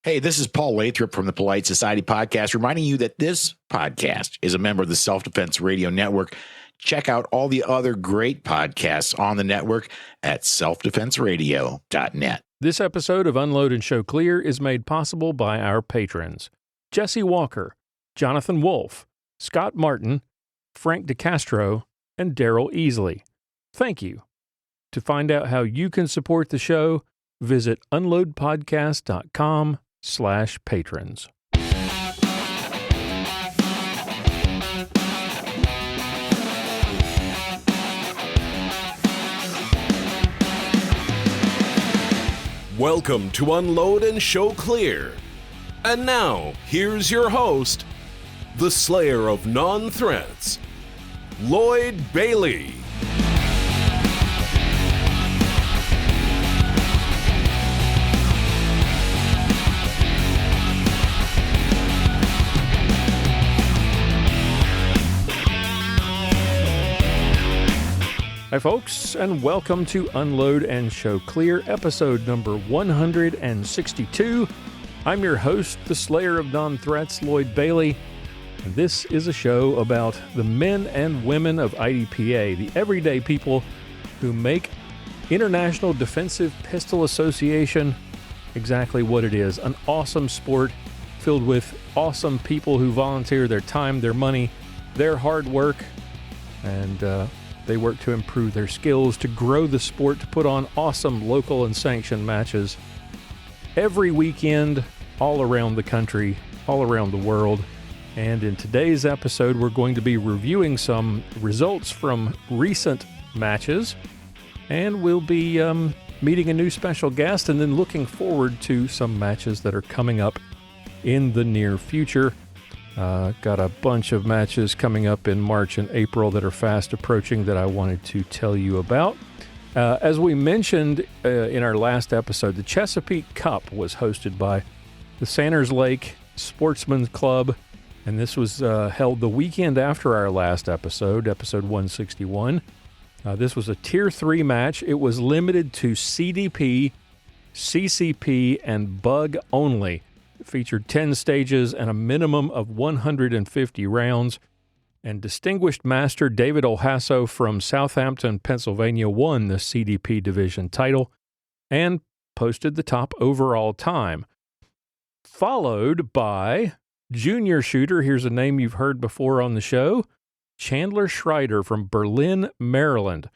Hey, this is Paul Lathrop from the Polite Society Podcast, reminding you that this podcast is a member of the Self-Defense Radio Network. Check out all the other great podcasts on the network at selfdefenseradio.net. This episode of Unload and Show Clear is made possible by our patrons: Jesse Walker, Jonathan Wolf, Scott Martin, Frank DeCastro, and Daryl Easley. Thank you. To find out how you can support the show, visit unloadpodcast.com/patrons. Welcome to Unload and Show Clear. And now, here's your host, the Slayer of Non-Threats, Lloyd Bailey. Hi, folks, and welcome to Unload and Show Clear, episode number 162. I'm your host, the Slayer of Non-Threats, Lloyd Bailey, and this is a show about the men and women of IDPA, the everyday people who make International Defensive Pistol Association exactly what it is, an awesome sport filled with awesome people who volunteer their time, their money, their hard work, and they work to improve their skills, to grow the sport, to put on awesome local and sanctioned matches every weekend, all around the country, all around the world. And in today's episode, we're going to be reviewing some results from recent matches, and we'll be meeting a new special guest and then looking forward to some matches that are coming up in the near future. Got a bunch of matches coming up in March and April that are fast approaching that I wanted to tell you about. As we mentioned in our last episode, the Chesapeake Cup was hosted by the Sanders Lake Sportsman's Club, and this was held the weekend after our last episode, episode 161. This was a Tier 3 match. It was limited to CDP, CCP, and bug only. It featured 10 stages and a minimum of 150 rounds, and Distinguished Master David Olhasso from Southampton, Pennsylvania won the CDP Division title and posted the top overall time. Followed by junior shooter, here's a name you've heard before on the show, Chandler Schreider from Berlin, Maryland.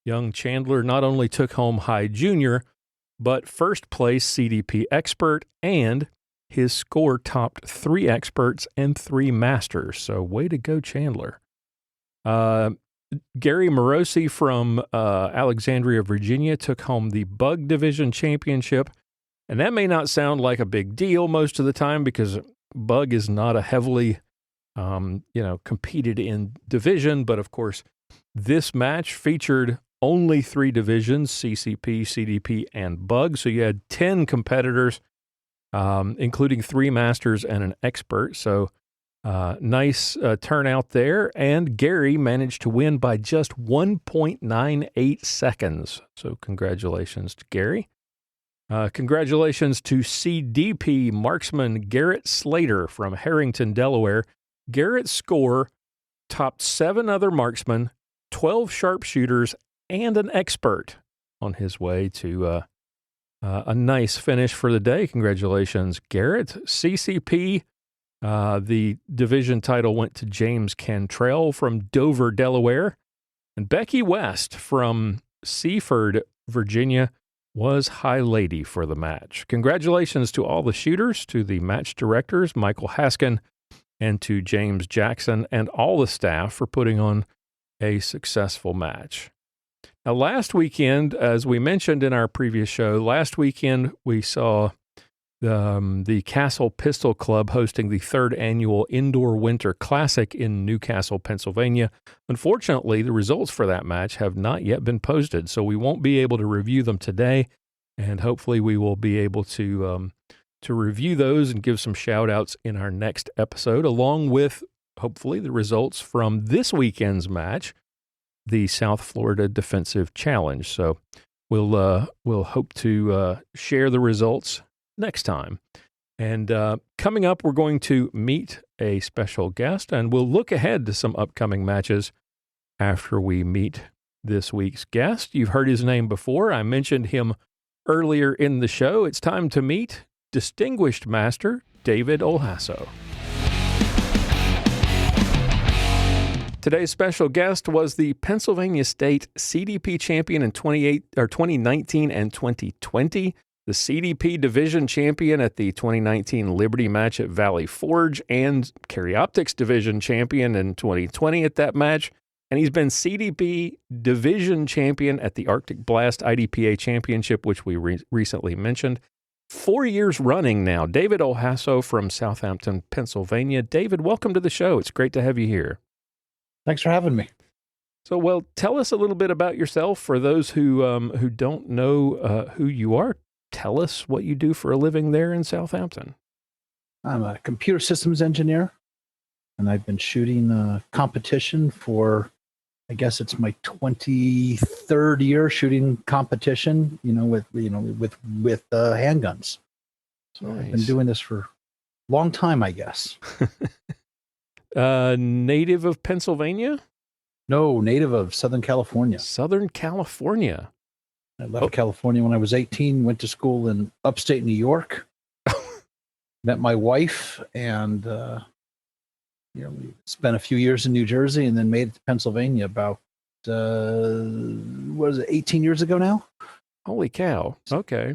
Young Chandler not only took home high junior, but first place CDP expert, and his score topped 3 experts and 3 masters. So way to go, Chandler. Gary Morosi from Alexandria, Virginia took home the Bug Division Championship. And that may not sound like a big deal most of the time because Bug is not a heavily, competed in division. But of course, this match featured only 3 divisions, CCP, CDP, and Bug. So you had 10 competitors, including 3 masters and an expert. So nice turnout there. And Gary managed to win by just 1.98 seconds. So congratulations to Gary. Congratulations to CDP marksman Garrett Slater from Harrington, Delaware. Garrett's score topped 7 other marksmen, 12 sharpshooters, and an expert on his way to a nice finish for the day. Congratulations, Garrett. CCP, the division title went to James Cantrell from Dover, Delaware. And Becky West from Seaford, Virginia, was High Lady for the match. Congratulations to all the shooters, to the match directors, Michael Haskin, and to James Jackson, and all the staff for putting on a successful match. Now, last weekend, as we mentioned in our previous show, last weekend we saw the Castle Pistol Club hosting the 3rd annual Indoor Winter Classic in Newcastle, Pennsylvania. Unfortunately, the results for that match have not yet been posted, so we won't be able to review them today, and hopefully we will be able to review those and give some shout-outs in our next episode, along with, hopefully, the results from this weekend's match, the South Florida Defensive Challenge. So we'll hope to share the results next time. And coming up, we're going to meet a special guest, and we'll look ahead to some upcoming matches after we meet this week's guest. You've heard his name before. I mentioned him earlier in the show. It's time to meet Distinguished Master David Olhasso. Today's special guest was the Pennsylvania State CDP Champion in 2019 and 2020, the CDP Division Champion at the 2019 Liberty match at Valley Forge, and Karyoptics Division Champion in 2020 at that match. And he's been CDP Division Champion at the Arctic Blast IDPA Championship, which we recently mentioned. 4 years running now. David Olhasso from Southampton, Pennsylvania. David, welcome to the show. It's great to have you here. Thanks for having me. So, well, tell us a little bit about yourself. For those who don't know who you are, tell us what you do for a living there in Southampton. I'm a computer systems engineer, and I've been shooting competition for, I guess it's my 23rd year shooting competition. With handguns. So nice. I've been doing this for a long time, I guess. Native of Pennsylvania? No, native of Southern California. Southern California. I left California when I was 18, went to school in upstate New York, met my wife, and we spent a few years in New Jersey and then made it to Pennsylvania about, 18 years ago now? Holy cow. Okay.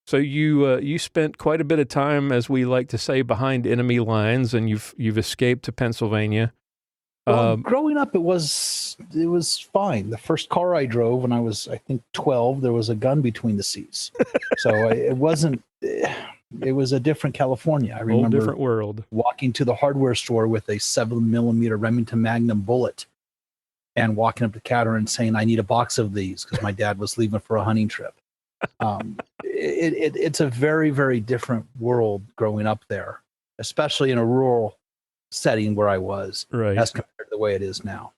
So you spent quite a bit of time, as we like to say, behind enemy lines, and you've escaped to Pennsylvania. Well, growing up, it was fine. The first car I drove when I was, I think, 12, there was a gun between the seats. So it wasn't. It was a different California. I remember different world. Walking to the hardware store with a 7mm Remington Magnum bullet, and walking up to counter and saying, "I need a box of these," because my dad was leaving for a hunting trip. It's a very, very different world growing up there, especially in a rural setting where I was, right, as compared to the way it is now.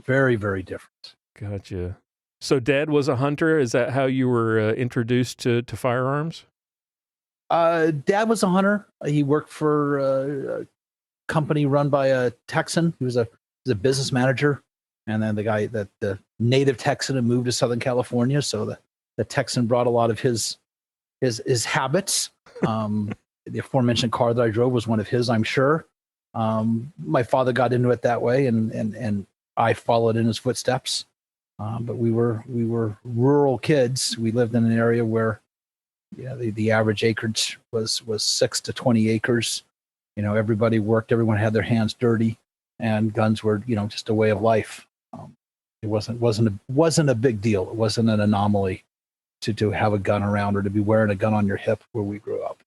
Very, very different. Gotcha. So Dad was a hunter. Is that how you were introduced to firearms? Dad was a hunter. He worked for a company run by a Texan. He was a business manager, and then the native Texan had moved to Southern California, so the Texan brought a lot of his habits. The aforementioned car that I drove was one of his, I'm sure. My father got into it that way, and I followed in his footsteps. But we were rural kids. We lived in an area where, the average acreage was 6 to 20 acres. Everybody worked. Everyone had their hands dirty, and guns were, just a way of life. It wasn't a big deal. It wasn't an anomaly to have a gun around or to be wearing a gun on your hip where we grew up.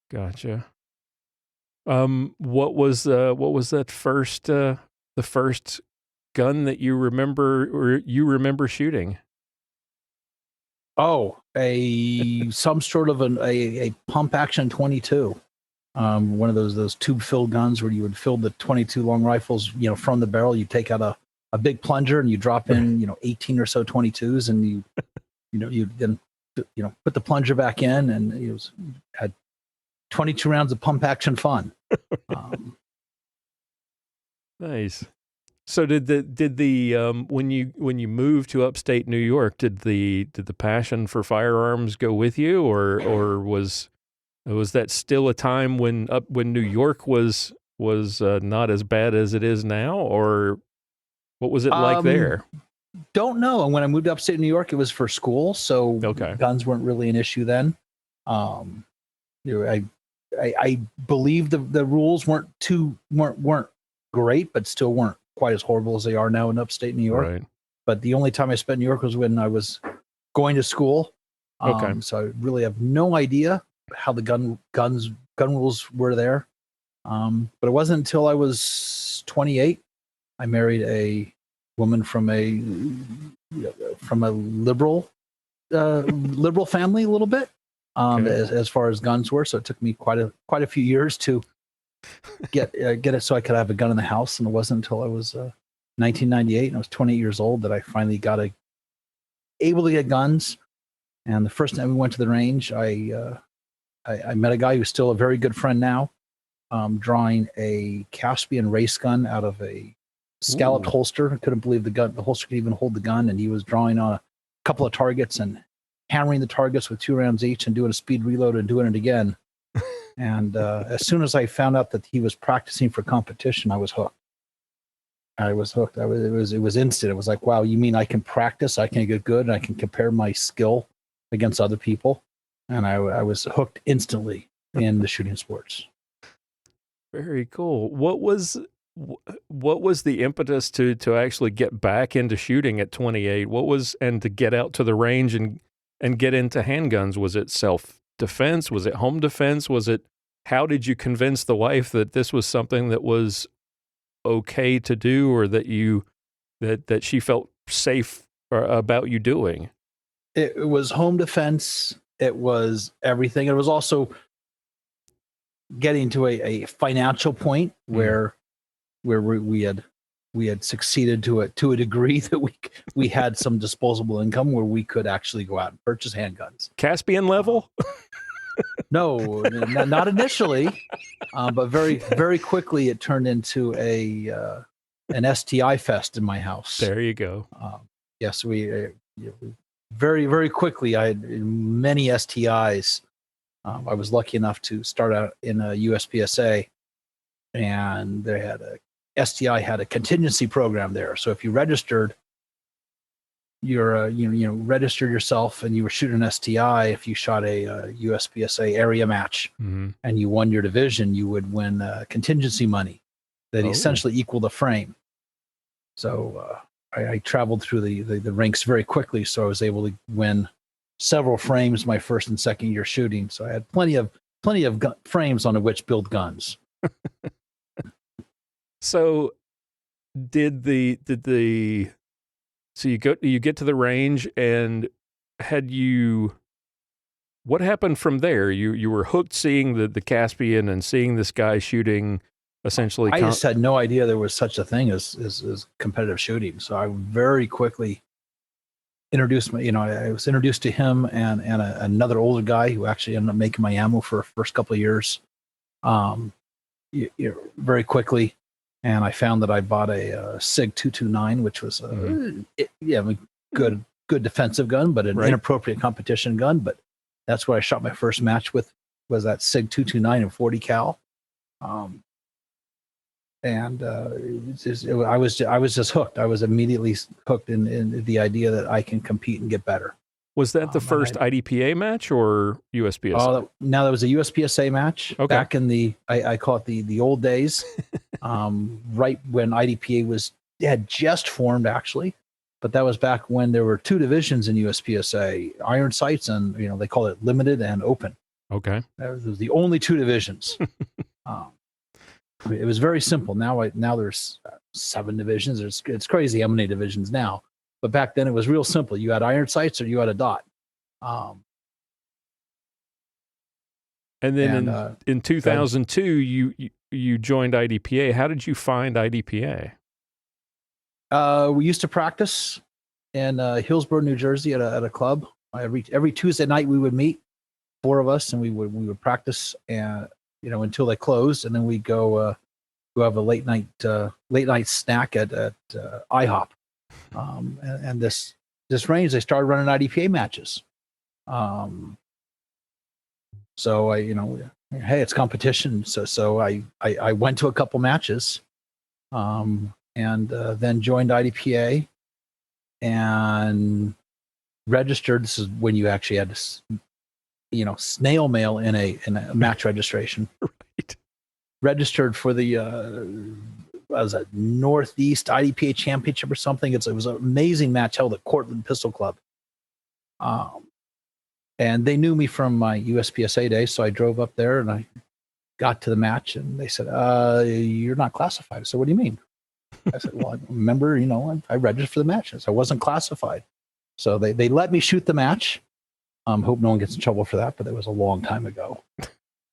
Gotcha. What was that first the first gun that you remember shooting? Oh, some sort of a pump action 22. One of those tube filled guns where you would fill the 22 long rifles, from the barrel. You take out a big plunger and you drop in, 18 or so 22s, and you then put the plunger back in, and it had 22 rounds of pump action fun. Nice. So did the when you moved to upstate New York, did the passion for firearms go with you, or was that still a time when New York was not as bad as it is now, or what was it like there? Don't know. And when I moved to upstate New York, it was for school, so okay. Guns weren't really an issue then. I believe the rules weren't great, but still weren't quite as horrible as they are now in upstate New York. Right. But the only time I spent in New York was when I was going to school. Okay. So I really have no idea how the gun rules were there. But it wasn't until I was 28, I married a woman from a liberal family a little bit. Okay. As far as guns were, so it took me quite a few years to get it so I could have a gun in the house, and it wasn't until I was 1998 and I was 28 years old that I finally got able to get guns. And the first time we went to the range, I I met a guy who's still a very good friend now, drawing a Caspian race gun out of a scalloped holster. I couldn't believe the holster could even hold the gun, and he was drawing on a couple of targets and hammering the targets with 2 rounds each and doing a speed reload and doing it again. And as soon as I found out that he was practicing for competition, I was hooked. It was instant. It was like, wow, you mean I can practice, I can get good, and I can compare my skill against other people? And I was hooked instantly in the shooting sports. Very cool. What was the impetus to actually get back into shooting at 28? And to get out to the range and get into handguns? Was it self-defense? Was it home defense? How did you convince the wife that this was something that was okay to do, or that she felt safe about you doing? It was home defense. It was everything. It was also getting to a financial point where we had succeeded to a degree that we had some disposable income where we could actually go out and purchase handguns. Caspian level? No, not initially, but very, very quickly it turned into an STI fest in my house. There you go. Yes, we very, very quickly. I had many STIs. I was lucky enough to start out in a USPSA, and they had STI had a contingency program there. So if you registered, registered yourself and you were shooting an STI. If you shot a USPSA area match and you won your division, you would win contingency money that essentially equaled the frame. So I traveled through the ranks very quickly, so I was able to win several frames my first and second year shooting. So I had plenty of frames on which build guns. So so you get to the range, and what happened from there? You were hooked seeing the Caspian and seeing this guy shooting essentially. I just had no idea there was such a thing as competitive shooting. So I very quickly introduced I was introduced to him and another older guy who actually ended up making my ammo for the first couple of years. Very quickly. And I found that I bought a SIG 229, which was a good defensive gun, but an inappropriate competition gun. But that's what I shot my first match with, was that SIG 229 and 40 cal. I was just hooked. I was immediately hooked in the idea that I can compete and get better. Was that the first IDPA match or USPSA? No, that was a USPSA match back in I call it the old days, right when IDPA had just formed actually, but that was back when there were 2 divisions in USPSA, iron sights and they call it limited and open. Okay, that was the only 2 divisions. It was very simple. Now there's 7 divisions. It's crazy how many divisions now. But back then it was real simple. You had iron sights or you had a dot. And then in 2002, you joined IDPA. How did you find IDPA? We used to practice in Hillsborough, New Jersey at a club. Every Tuesday night we would meet, 4 of us, and we would practice and until they closed, and then we'd go have a late night snack at IHOP. And this range, they started running IDPA matches. So hey, it's competition. So I went to a couple matches, and then joined IDPA and registered. This is when you actually had to, snail mail in a match registration. Right. Registered for the was a Northeast IDPA Championship or something. It was an amazing match held at Cortland Pistol Club. And they knew me from my USPSA days, so I drove up there and I got to the match, and they said, "You're not classified." So what do you mean? I said, "Well, I remember, I registered for the match." I wasn't classified. So they let me shoot the match. Hope no one gets in trouble for that, but that was a long time ago.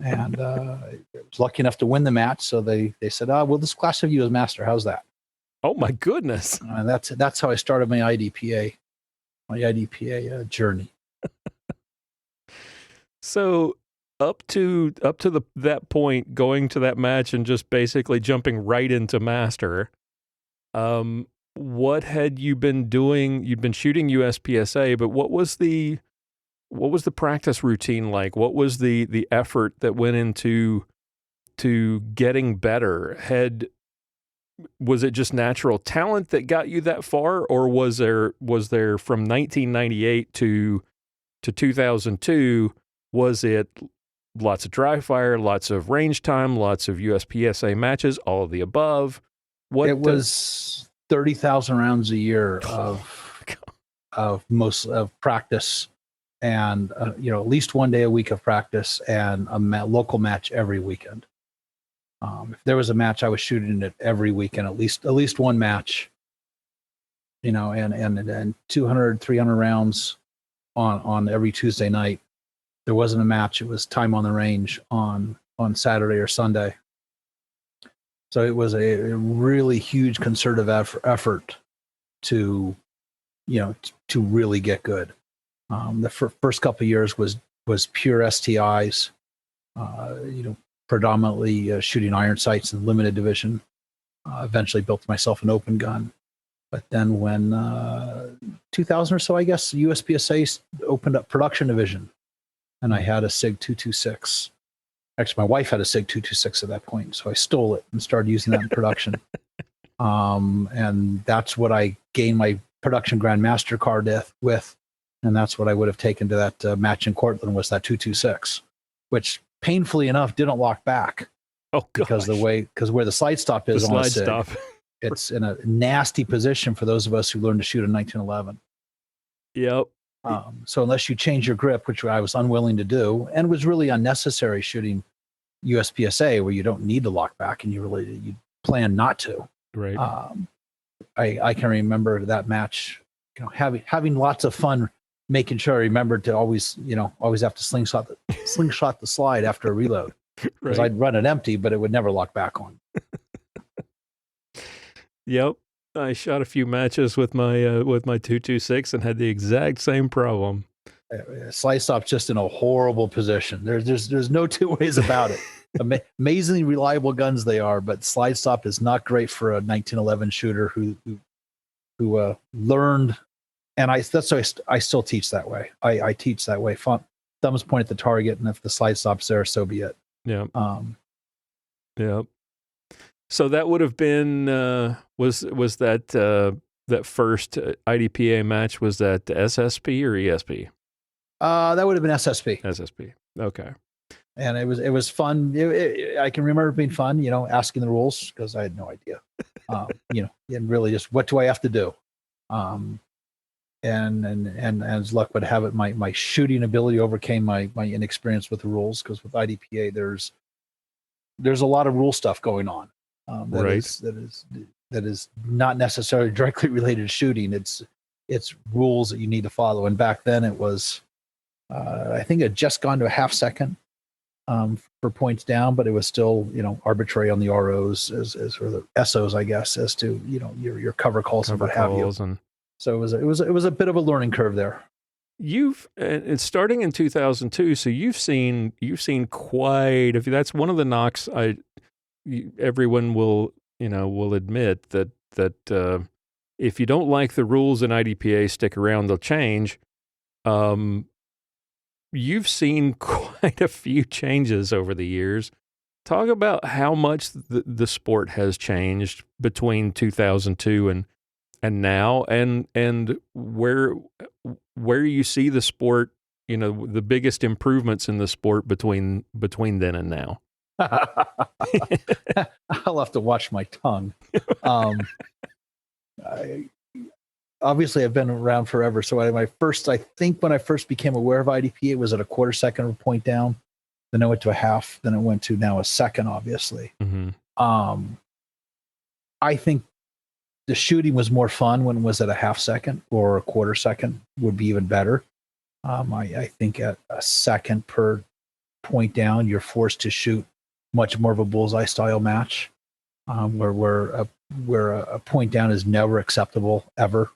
And I was lucky enough to win the match. So they said, we'll just classify you as master. How's that? Oh my goodness. And that's how I started my IDPA journey. So up to that point, going to that match and just basically jumping right into master, what had you been doing? You'd been shooting USPSA, but what was the practice routine like? What was the effort that went into getting better? Was it just natural talent that got you that far, or was there from 1998 to 2002, was it lots of dry fire, lots of range time, lots of USPSA matches, all of the above? It was 30,000 rounds a year of practice, and at least one day a week of practice, and a local match every weekend. If there was a match, I was shooting it every weekend, at least one match, and 200, 300 rounds on every Tuesday night. There wasn't a match. It was time on the range on Saturday or Sunday. So it was a really huge concerted effort to really get good. The first couple of years was pure STIs, predominantly shooting iron sights in the limited division. Eventually built myself an open gun. But then when 2000 or so, I guess, USPSA opened up production division, and I had a SIG 226. Actually, my wife had a SIG 226 at that point, so I stole it and started using that in production. And that's what I gained my production Grand Master card with, and that's what I would have taken to that match in Cortland, was that 226, which painfully enough didn't lock back. Oh, gosh. Because where the slide stop is on a SIG, stop. it's in a nasty position for those of us who learned to shoot in 1911. Yep. So unless you change your grip, which I was unwilling to do, and was really unnecessary shooting USPSA, where you don't need to lock back and you plan not to. Right. I can remember that match, having lots of fun, making sure I remembered to always have to slingshot the slide after a reload, because I'd run it empty, but it would never lock back on. Yep. I shot a few matches with my 226 and had the exact same problem. Slide stop's just in a horrible position. There's no two ways about it. Amazingly reliable guns they are, but slide stop is not great for a 1911 shooter who learned. And that's why I still teach that way. I teach that way. Thumbs point at the target, and if the slide stop's there, so be it. Yeah. Yeah. So that would have been was that first IDPA match, was that SSP or ESP? That would have been SSP. SSP. Okay. And it was fun. I can remember it being fun, asking the rules, because I had no idea. And really just, what do I have to do? And as luck would have it, my shooting ability overcame my inexperience with the rules, because with IDPA there's a lot of rule stuff going on. That is not necessarily directly related to shooting. It's rules that you need to follow. And back then it was, I think it had just gone to a half second for points down, but it was still, arbitrary on the ROs or the SOs, I guess, as to, your cover calls and what have you. So it was a bit of a learning curve there. It's starting in 2002. So you've seen quite a few. That's one of the knocks everyone will admit that if you don't like the rules in IDPA, stick around, they'll change. You've seen quite a few changes over the years. Talk about how much the sport has changed between 2002 and now, and where you see the sport, the biggest improvements in the sport between then and now. I'll have to watch my tongue. Obviously I've been around forever. So when I first became aware of IDPA, it was at a quarter second of a point down. Then it went to a half. Then it went to now a second, obviously. Mm-hmm. I think the shooting was more fun when it was at a half second, or a quarter second would be even better. I think at a second per point down, you're forced to shoot much more of a bullseye style match, where a point down is never acceptable ever.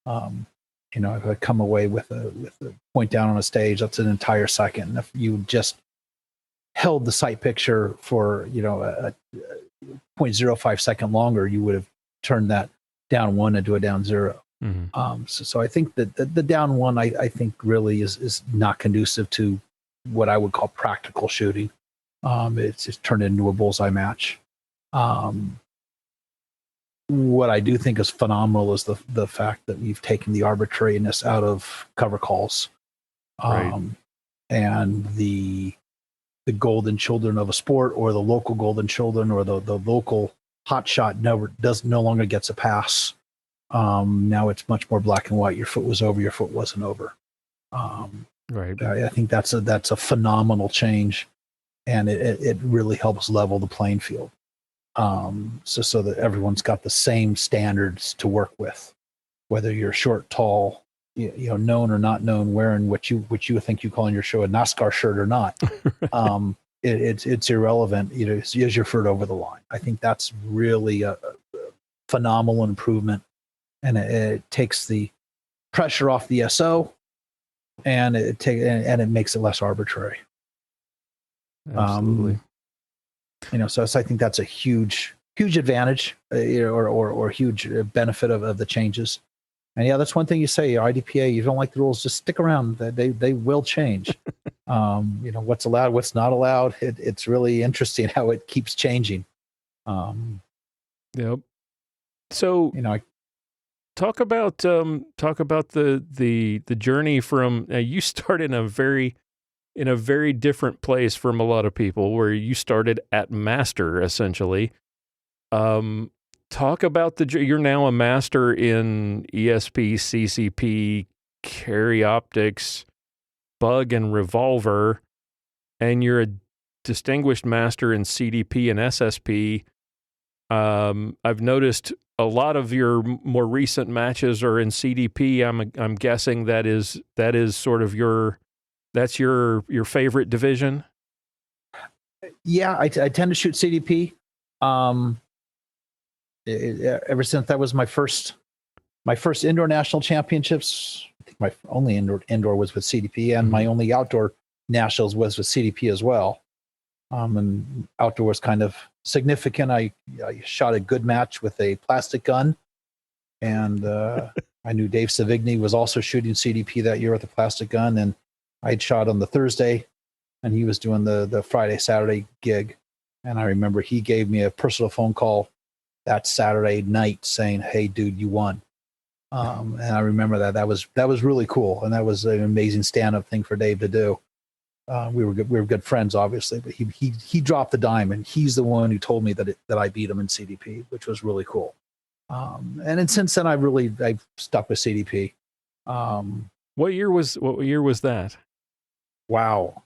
If I come away with a point down on a stage, that's an entire second. And if you just held the sight picture for, a 0.05 second longer, you would have turned that down 1 into a down 0. Mm-hmm. So I think that the down 1, I think really is not conducive to what I would call practical shooting. It's just turned into a bullseye match. What I do think is phenomenal is the fact that we've taken the arbitrariness out of cover calls, and the golden children of a sport, or the local golden children, or the local hot shot no longer gets a pass. Now it's much more black and white. Your foot was over, your foot wasn't over. Right. I think that's a phenomenal change, and it really helps level the playing field. So that everyone's got the same standards to work with, whether you're short, tall, known or not known, wearing what you think you call in your show a NASCAR shirt or not. It's irrelevant. Is your foot over the line? I think that's really a phenomenal improvement, and it takes the pressure off the SO, and it makes it less arbitrary. Absolutely. So I think that's a huge advantage, or huge benefit of the changes. And yeah, that's one thing you say, IDPA, you don't like the rules, just stick around. They will change. What's allowed, what's not allowed. It's really interesting how it keeps changing. Yep. So talk about the journey from you start in a very different place from a lot of people, where you started at master essentially. Talk about you're now a master in ESP, CCP, carry optics, bug and revolver, and you're a distinguished master in CDP and SSP. I've noticed a lot of your more recent matches are in CDP. I'm guessing that is sort of that's your favorite division. Yeah, I tend to shoot CDP. Ever since that was my first indoor national championships, I think my only indoor was with CDP, and my only outdoor nationals was with CDP as well. And outdoor was kind of significant. I shot a good match with a plastic gun, and I knew Dave Savigny was also shooting CDP that year with a plastic gun, and I'd shot on the Thursday, and he was doing the Friday, Saturday gig. And I remember he gave me a personal phone call that Saturday night saying, "Hey, dude, you won." And I remember that was really cool, and that was an amazing stand-up thing for Dave to do. We were good friends, obviously, but he dropped the dime, and he's the one who told me that I beat him in CDP, which was really cool. And then since then, I've stuck with CDP. What year was that? Wow.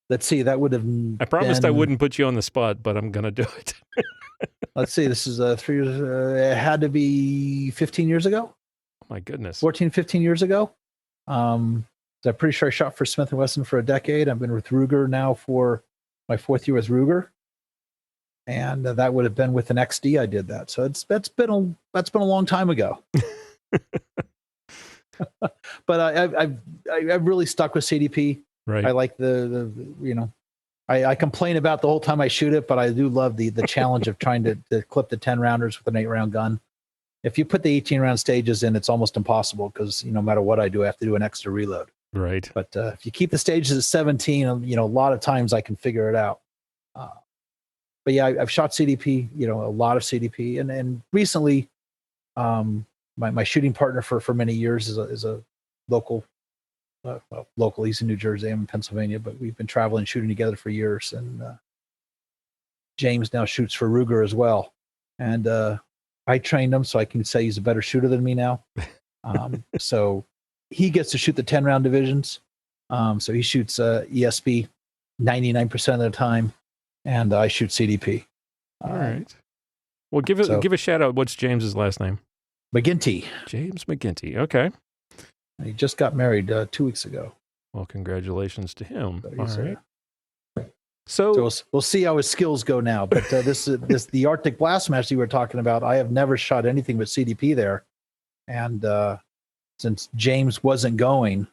Let's see. That would have. I promised I wouldn't put you on the spot, but I'm gonna do it. Let's see. This is 3 years. It had to be 15 years ago. Oh my goodness. 14, 15 years ago. I'm pretty sure I shot for Smith & Wesson for a decade. I've been with Ruger now for my 4th year with Ruger, and that would have been with an XD. I did that, so that's been a long time ago. But I've really stuck with CDP. Right. I like I complain about the whole time I shoot it, but I do love the challenge of trying to clip the 10 rounders with an 8-round gun. If you put the 18-round stages in, it's almost impossible, because no matter what I do, I have to do an extra reload. Right. But if you keep the stages at 17, a lot of times I can figure it out. But yeah, I've shot CDP, a lot of CDP, and recently, my shooting partner for many years is a local. Local, he's in New Jersey, I'm in Pennsylvania, but we've been traveling shooting together for years. And James now shoots for Ruger as well. And I trained him, so I can say he's a better shooter than me now. So he gets to shoot the 10-round divisions. So he shoots ESP 99% of the time, and I shoot CDP. All right. Well, give a shout out. What's James's last name? McGinty. James McGinty. Okay. He just got married 2 weeks ago. Well, congratulations to him. So all right. So we'll see how his skills go now. But the Arctic Blast match you were talking about, I have never shot anything but CDP there. And since James wasn't going,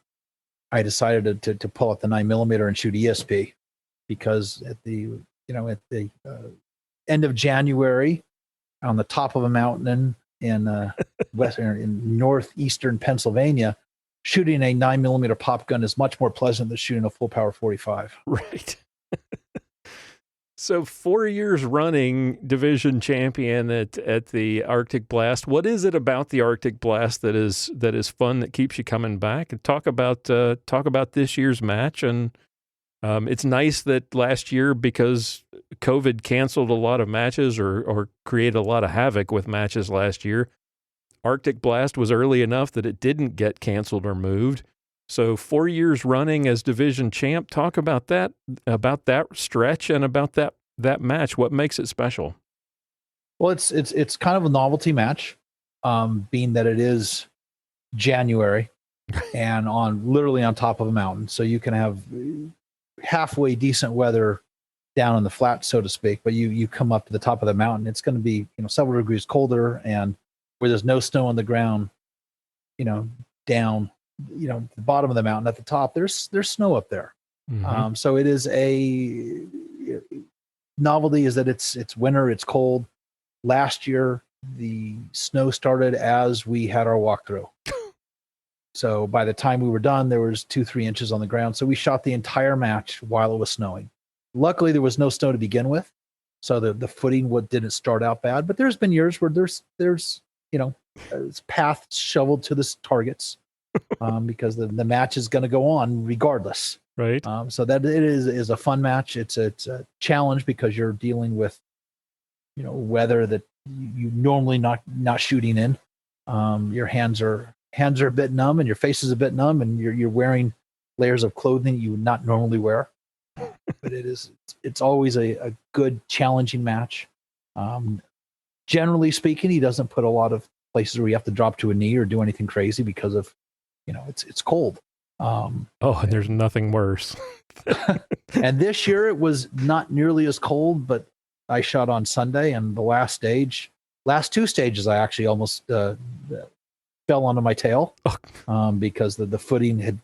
I decided to pull out the 9mm and shoot ESP, because at the end of January, on the top of a mountain in northeastern Pennsylvania, shooting a 9mm pop gun is much more pleasant than shooting a full power 45. Right. So 4 years running division champion at the Arctic Blast. What is it about the Arctic Blast that is fun, that keeps you coming back? And talk about this year's match. And it's nice that last year, because COVID canceled a lot of matches or created a lot of havoc with matches last year, Arctic Blast was early enough that it didn't get canceled or moved. So 4 years running as division champ. Talk about that stretch and about that match. What makes it special? Well, it's kind of a novelty match, being that it is January and literally on top of a mountain. So you can have halfway decent weather down in the flat, so to speak, but you come up to the top of the mountain, it's going to be, several degrees colder, and where there's no snow on the ground, down, the bottom of the mountain, at the top, there's snow up there. Mm-hmm. So it is a novelty, is that it's winter, it's cold. Last year, the snow started as we had our walkthrough. So by the time we were done, there was 2-3 inches on the ground. So we shot the entire match while it was snowing. Luckily, there was no snow to begin with, so the footing didn't start out bad. But there's been years where there's paths shoveled to the targets, because the match is going to go on regardless. Right. So that it is a fun match. It's a challenge, because you're dealing with weather that you normally not shooting in. Your hands are a bit numb, and your face is a bit numb, and you're wearing layers of clothing you would not normally wear. But it's always a good, challenging match. Generally speaking, he doesn't put a lot of places where you have to drop to a knee or do anything crazy, because of it's cold. And there's nothing worse. And this year it was not nearly as cold, but I shot on Sunday, and the last two stages, I actually almost fell onto my tail, because the footing had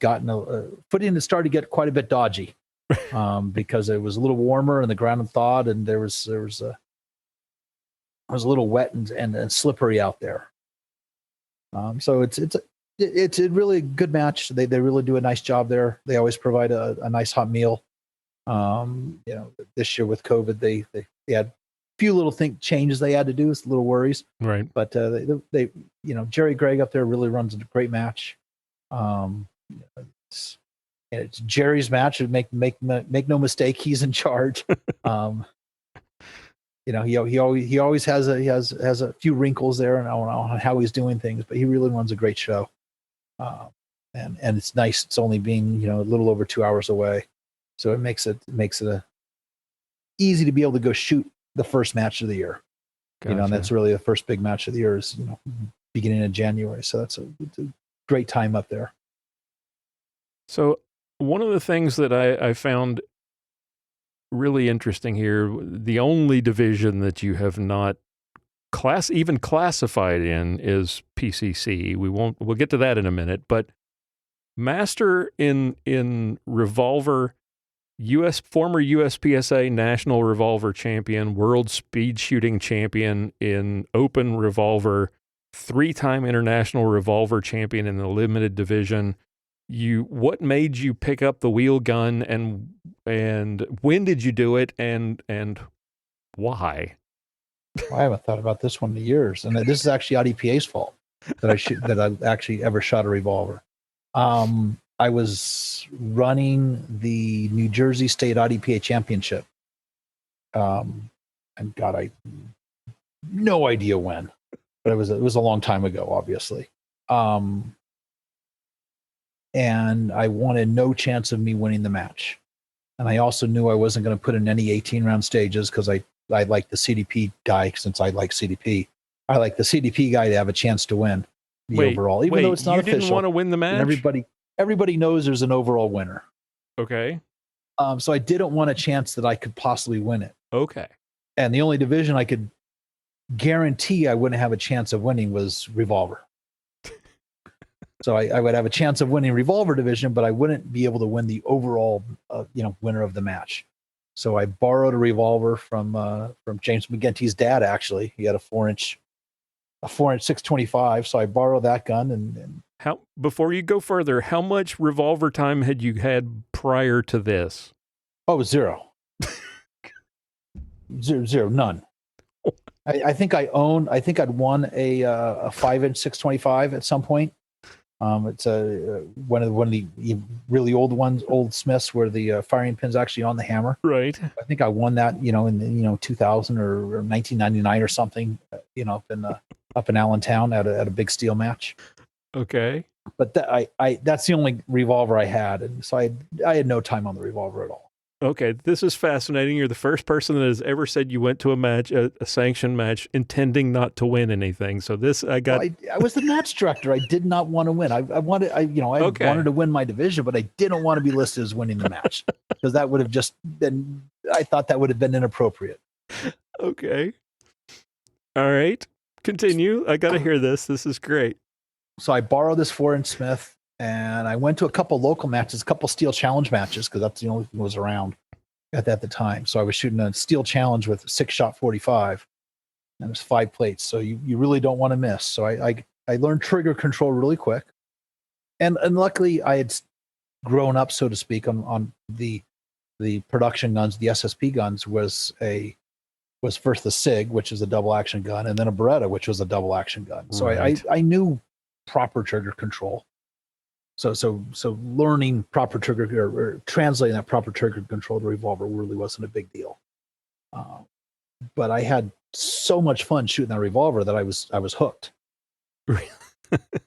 footing had started to get quite a bit dodgy, because it was a little warmer and the ground had thawed, and it was a little wet and slippery out there. So it's a really good match. They really do a nice job there. They always provide a nice hot meal. This year with COVID, they had a few little changes they had to do. It's little worries, right? But they Jerry Gregg up there really runs a great match. It's Jerry's match. Make no mistake, he's in charge. He always has a few wrinkles there and on how he's doing things, but he really runs a great show. And it's nice. It's only being a little over 2 hours away, so it makes it easy to be able to go shoot the first match of the year. Gotcha. And that's really the first big match of the year is beginning of January. So it's a great time up there. So one of the things that I found really interesting here, the only division that you have not even classified in is PCC. We'll get to that in a minute, but Master in Revolver, former USPSA National Revolver Champion, World Speed Shooting Champion in Open Revolver, 3-time International Revolver Champion in the limited division. What made you pick up the wheel gun, and when did you do it, and why? Well, I haven't thought about this one in years, and this is actually IDPA's fault that I actually ever shot a revolver. I was running the New Jersey State IDPA Championship, and God, I no idea when, but it was a long time ago, obviously. And I wanted no chance of me winning the match. And I also knew I wasn't going to put in any 18-round stages, because I like the CDP guy, since I like CDP. I like the CDP guy to have a chance to win the overall, even though it's not official. You didn't want to win the match? And everybody knows there's an overall winner. Okay. So I didn't want a chance that I could possibly win it. Okay. And the only division I could guarantee I wouldn't have a chance of winning was Revolver. So I would have a chance of winning revolver division, but I wouldn't be able to win the overall, winner of the match. So I borrowed a revolver from James McGinty's dad. Actually, he had a 4-inch 625. So I borrowed that gun. And how, before you go further, how much revolver time had you had prior to this? Oh, zero, none. I think I'd won a 5-inch 625 at some point. It's one of the really old ones, old Smiths, where the firing pin's actually on the hammer. Right. I think I won that, in 2000 or 1999 or something. Up in Allentown at a big steel match. Okay. But that's the only revolver I had, and so I had no time on the revolver at all. Okay, this is fascinating. You're the first person that has ever said you went to a match, a sanctioned match, intending not to win anything. So this, I was the match director. I did not want to win. I wanted to win my division, but I didn't want to be listed as winning the match because that would have just been. I thought that would have been inappropriate. Okay. All right. Continue. I got to hear this. This is great. So I borrowed this 4-inch Smith. And I went to a couple local matches, a couple steel challenge matches, because that's the only thing that was around at the time. So I was shooting a steel challenge with a 6-shot 45, and there's 5 plates. So you really don't want to miss. So I learned trigger control really quick, and luckily I had grown up, so to speak, on the production guns. The SSP guns was first the SIG, which is a double action gun, and then a Beretta, which was a double action gun. So right. I knew proper trigger control. So learning proper trigger or translating that proper trigger control to revolver really wasn't a big deal. But I had so much fun shooting that revolver that I was hooked.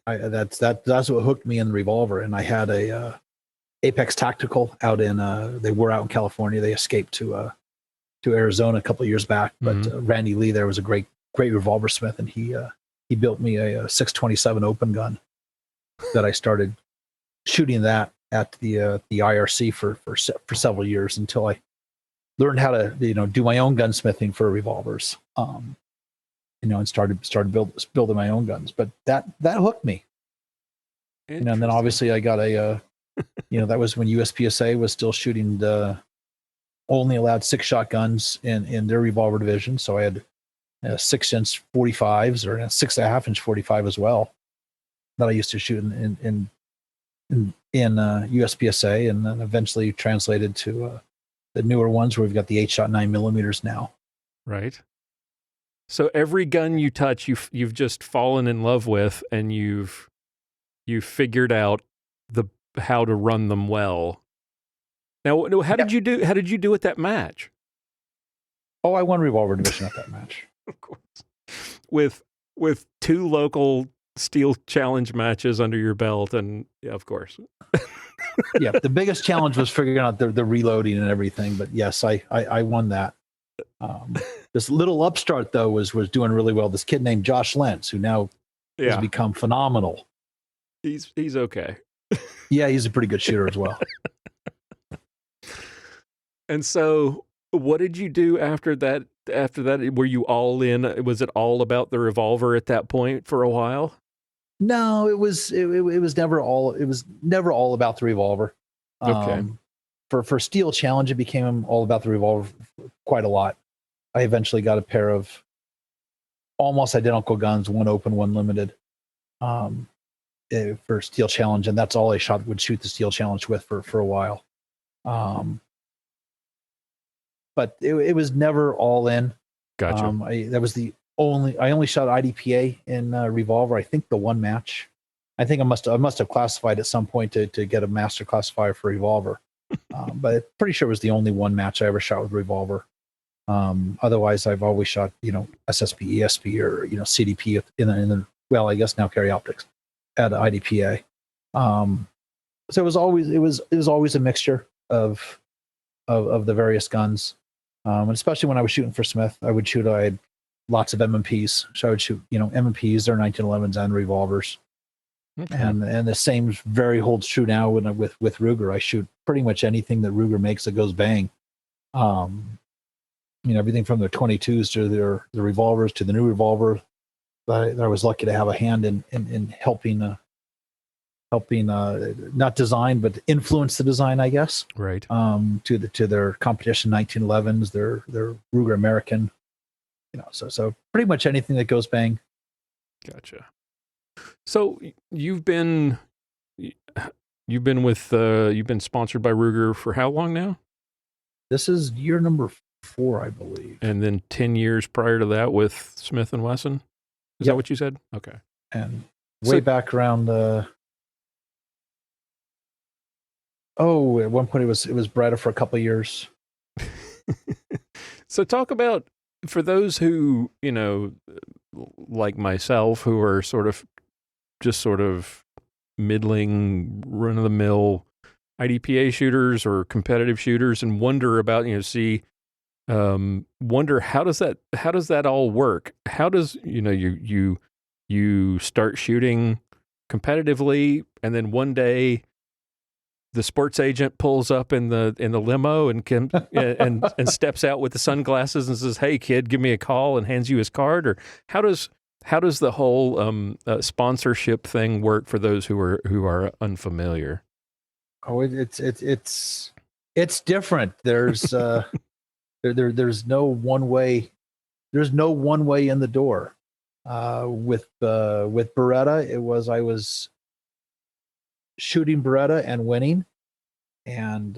That's what hooked me in the revolver. And I had a Apex Tactical out in they were out in California. They escaped to Arizona a couple of years back. But Randy Lee there was a great revolver smith, and he built me a 627 open gun that I started shooting that at the IRC for several years until I learned how to do my own gunsmithing for revolvers, and started building my own guns. But that hooked me, and then obviously I got a that was when USPSA was still shooting only allowed 6-shot guns in their revolver division. So I had 6-inch 45s or a 6.5-inch 45 as well that I used to shoot in USPSA, and then eventually translated to the newer ones where we've got the 8-shot 9mm now. Right. So every gun you touch, you've just fallen in love with, and you've figured out how to run them well. Now, how did you do at that match? Oh, I won revolver division at that match. Of course, with 2 local steel challenge matches under your belt, and yeah, of course. Yeah, the biggest challenge was figuring out the reloading and everything. But yes, I won that. This little upstart though was doing really well. This kid named Josh Lentz, who now has become phenomenal. He's okay. Yeah, he's a pretty good shooter as well. And so, what did you do after that? After that, were you all in? Was it all about the revolver at that point for a while? No, it was never all. It was never all about the revolver. Okay. For steel challenge, it became all about the revolver quite a lot. I eventually got a pair of almost identical guns, one open, one limited, for steel challenge, and that's all I would shoot the steel challenge with for a while. But it was never all in. Gotcha. I only shot IDPA in revolver. I think the one match. I think I must have classified at some point to get a master classifier for revolver. But I'm pretty sure it was the only one match I ever shot with revolver. Otherwise, I've always shot SSP, ESP, or CDP in the well, I guess now carry optics at IDPA. So it was always a mixture of the various guns. And especially when I was shooting for Smith, I had lots of MMPs. So I would shoot, MMPs, they're 1911s and revolvers. Okay. And the same very holds true now with Ruger. I shoot pretty much anything that Ruger makes that goes bang. Everything from their 22s to the revolvers to the new revolver. I was lucky to have a hand in helping helping not design but influence the design, I guess. Right. To their competition 1911s, their Ruger American, so pretty much anything that goes bang. Gotcha. So you've been sponsored by Ruger for how long now? This is year number 4, I believe. And then 10 years prior to that with Smith & Wesson? Is that what you said? Okay. And way back around at one point it was Beretta for a couple of years. So talk about, for those who, like myself, who are sort of middling, run-of-the-mill IDPA shooters or competitive shooters, and wonder about, wonder how does that all work? How does, you start shooting competitively, and then one day the sports agent pulls up in the limo and and steps out with the sunglasses and says, "Hey kid, give me a call," and hands you his card? Or how does the whole sponsorship thing work for those who are unfamiliar? Oh, it's different. There's there's no one way. There's no one way in the door. With Beretta, I was shooting Beretta and winning, and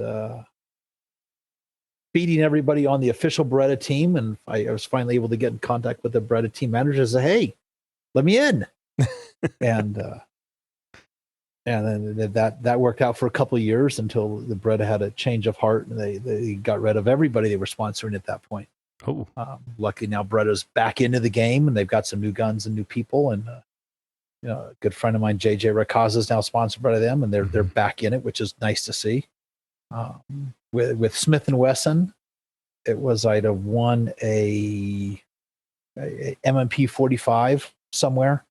beating everybody on the official Beretta team. And I was finally able to get in contact with the Beretta team manager and say, "Hey, let me in." and then that worked out for a couple of years until the Beretta had a change of heart, and they got rid of everybody they were sponsoring at that point. Oh, luckily now Beretta's back into the game, and they've got some new guns and new people. And a good friend of mine, JJ Racaza, is now sponsored by them, and they're back in it, which is nice to see. With Smith & Wesson, it was I'd have won a M&P 45 somewhere,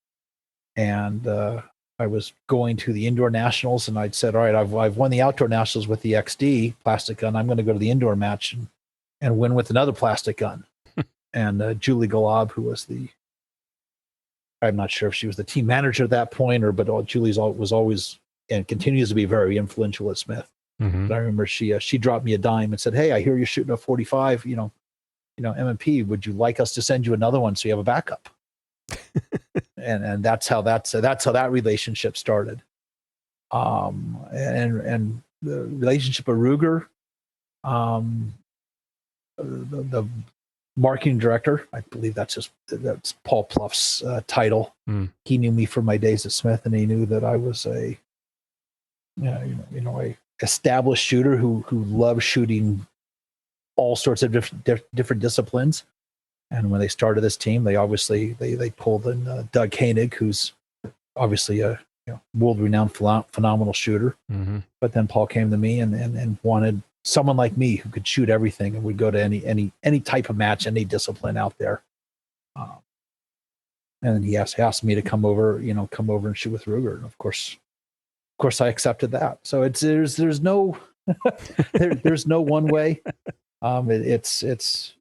and I was going to the indoor nationals, and I'd said, "All right, I've won the outdoor nationals with the XD plastic gun. I'm going to go to the indoor match and win with another plastic gun." And Julie Golab, who was I'm not sure if she was the team manager at that point, but Julie was always and continues to be very influential at Smith. Mm-hmm. But I remember she dropped me a dime and said, "Hey, I hear you're shooting a 45, M&P. Would you like us to send you another one so you have a backup?" and that's how that relationship started. And the relationship with Ruger, the marketing director, I believe that's Paul Pluff's title. He knew me from my days at Smith, and he knew that I was a established shooter who loved shooting all sorts of different disciplines. And when they started this team, they obviously they pulled in Doug Koenig, who's obviously a world-renowned phenomenal shooter. Mm-hmm. But then Paul came to me and wanted someone like me who could shoot everything and would go to any type of match, any discipline out there. And he asked me to come over and shoot with Ruger. And of course I accepted that. So there's no there's no one way. It's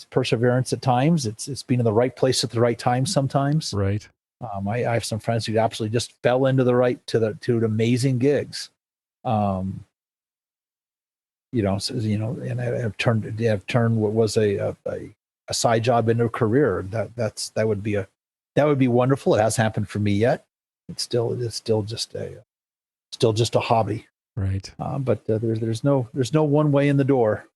perseverance at times. It's being in the right place at the right time sometimes. Right. I have some friends who absolutely just fell into to amazing gigs. And have turned what was a side job into a career. That would be wonderful. It hasn't happened for me yet. It's still just a hobby. Right. But there's no one way in the door.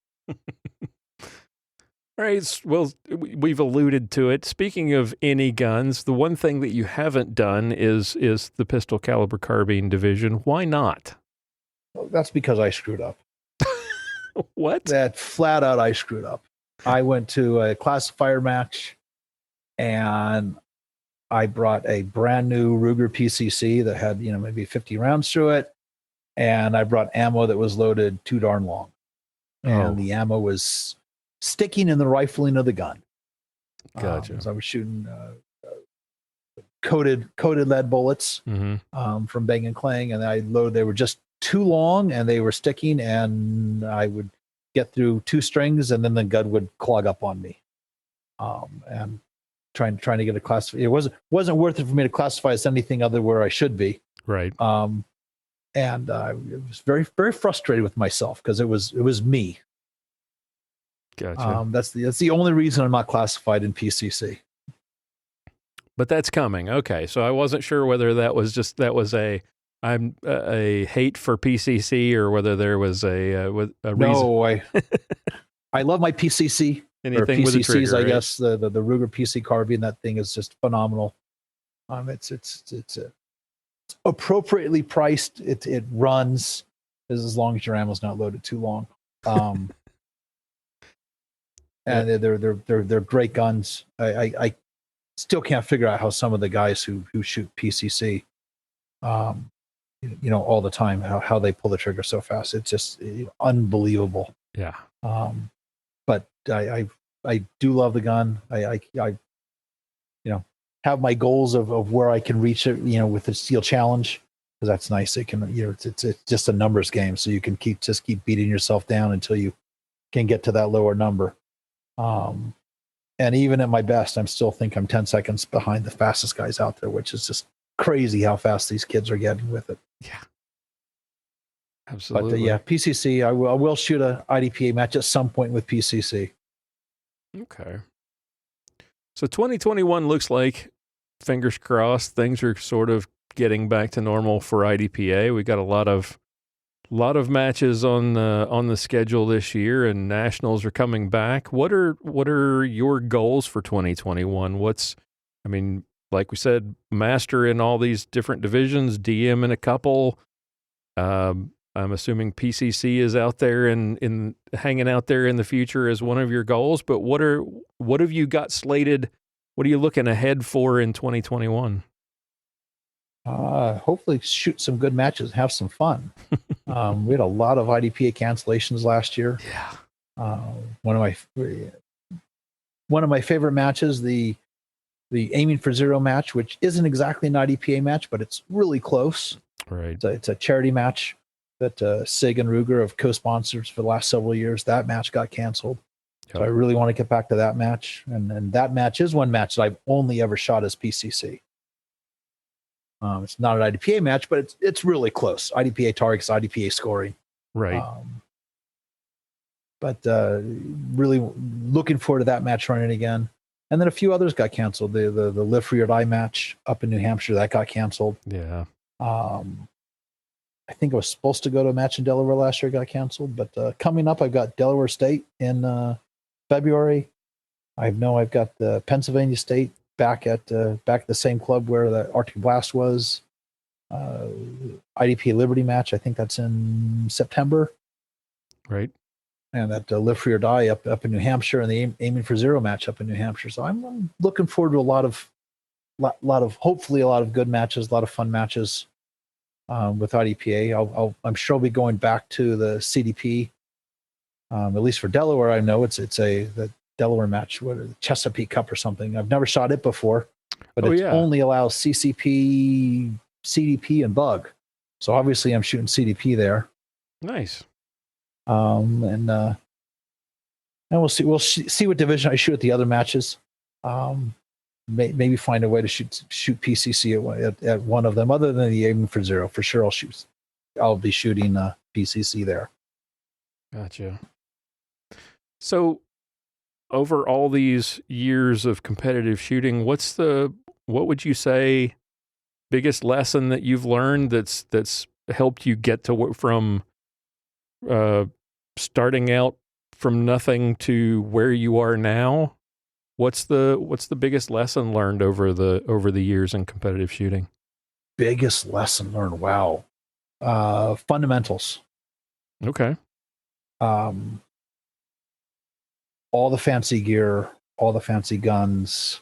All right. Well, we've alluded to it. Speaking of any guns, the one thing that you haven't done is the pistol caliber carbine division. Why not? Well, that's because I screwed up. What? That flat out I screwed up. I went to a classifier match, and I brought a brand new Ruger PCC that had maybe 50 rounds through it, and I brought ammo that was loaded too darn long, and the ammo was sticking in the rifling of the gun. Gotcha. So I was shooting coated lead bullets from Bang and Clang, and they were just too long and they were sticking, and I would get through 2 strings and then the gun would clog up on me. And trying to get a class, it wasn't worth it for me to classify as anything other where I should be. Right. And I was very, very frustrated with myself because it was me. Gotcha. That's the only reason I'm not classified in PCC. But that's coming. Okay, so I wasn't sure whether that was a hate for PCC or whether there was a reason. No, I love my PCC. Anything or PCCs, with a trigger, I right? guess the Ruger PC carbine. That thing is just phenomenal. It's appropriately priced. It runs as long as your ammo's not loaded too long. And they're great guns. I still can't figure out how some of the guys who shoot PCC, all the time, how they pull the trigger so fast. It's just unbelievable. Yeah. But I do love the gun. I have my goals of where I can reach it, with the steel challenge, because that's nice. It can, it's just a numbers game. So you can keep beating yourself down until you can get to that lower number. And even at my best, I'm still think I'm 10 seconds behind the fastest guys out there, which is just crazy how fast these kids are getting with it. Yeah. Absolutely. But PCC, I will shoot a IDPA match at some point with PCC. Okay. So 2021 looks like, fingers crossed, things are sort of getting back to normal for IDPA. We got a lot of matches on the schedule this year, and nationals are coming back. What are your goals for 2021? Like we said, master in all these different divisions, DM in a couple. I'm assuming PCC is out there and hanging out there in the future as one of your goals. But what have you got slated? What are you looking ahead for in 2021? Hopefully shoot some good matches, have some fun. We had a lot of IDPA cancellations last year. Yeah. One of my favorite matches, the Aiming for Zero match, which isn't exactly an IDPA match, but it's really close. Right. It's a charity match that SIG and Ruger have co-sponsors for the last several years. That match got canceled. Yep. So I really want to get back to that match. And that match is one match that I've only ever shot as PCC. It's not an IDPA match, but it's really close. IDPA targets, IDPA scoring. Right. But really looking forward to that match running again. And then a few others got canceled. The Live for Your Die match up in New Hampshire, that got canceled. Yeah. I think I was supposed to go to a match in Delaware last year, got canceled. But coming up, I've got Delaware State in February. I've got the Pennsylvania State back at the same club where the Arctic Blast was. IDPA Liberty match, I think that's in September. Right. And that Live for Your Die up in New Hampshire, and the Aiming for Zero match up in New Hampshire. So I'm looking forward to a lot of hopefully a lot of good matches, a lot of fun matches with IDPA. I'm sure I'll be going back to the CDP. At least for Delaware, I know it's the Delaware match, Chesapeake Cup or something. I've never shot it before, but only allows CCP, CDP, and Bug. So obviously I'm shooting CDP there. Nice. And we'll see what division I shoot at the other matches. Maybe find a way to shoot PCC at one of them, other than the Aiming for Zero. For sure, I'll be shooting PCC there. Gotcha. So, over all these years of competitive shooting, what would you say biggest lesson that you've learned that's helped you get from starting out from nothing to where you are now? What's the biggest lesson learned over the years in competitive shooting? Biggest lesson learned? Wow. Fundamentals. Okay. All the fancy gear, all the fancy guns,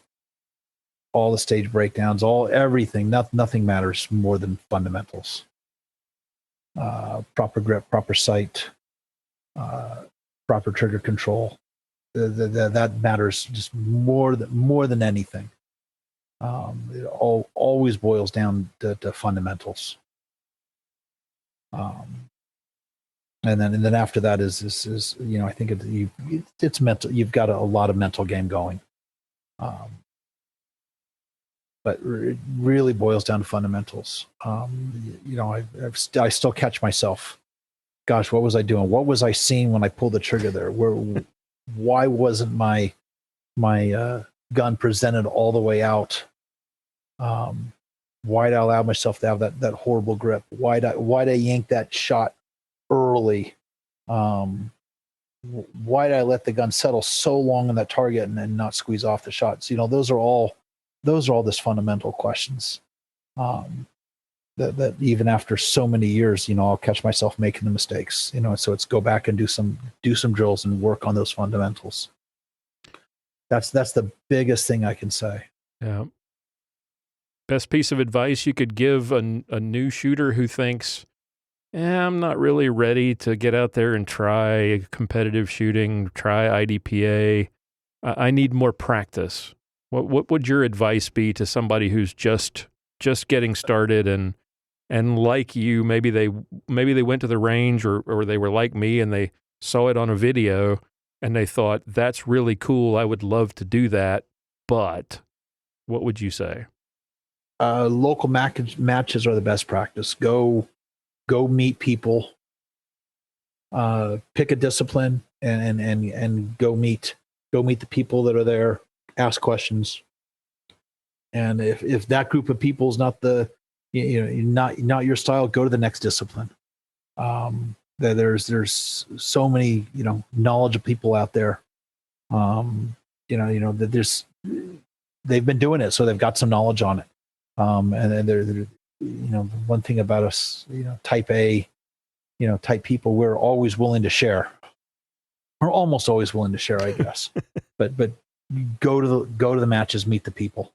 all the stage breakdowns, everything. Nothing matters more than fundamentals. Proper grip, proper sight, proper trigger control. That matters just more than anything. It always boils down to fundamentals. And then after that is I think it's mental. You've got a lot of mental game going. but it really boils down to fundamentals. I still catch myself. Gosh, what was I doing? What was I seeing when I pulled the trigger there? Why wasn't my gun presented all the way out? Why did I allow myself to have that horrible grip? Why did I yank that shot early? Why did I let the gun settle so long on that target and then not squeeze off the shots? Those are all just fundamental questions. That even after so many years, I'll catch myself making the mistakes. So it's go back and do some drills and work on those fundamentals. That's the biggest thing I can say. Yeah. Best piece of advice you could give a new shooter who thinks, I'm not really ready to get out there and try competitive shooting, try IDPA. I need more practice. What would your advice be to somebody who's just getting started and like you, maybe they went to the range or they were like me and they saw it on a video and they thought, that's really cool, I would love to do that, but what would you say? Local matches are the best practice. Go meet people, pick a discipline and go meet the people that are there, ask questions. And if that group of people is not not your style, go to the next discipline. There's so many, knowledgeable people out there. That they've been doing it, so they've got some knowledge on it. And they're one thing about us, type A, type people, we're always willing to share. We're almost always willing to share, I guess. but go to the matches, meet the people.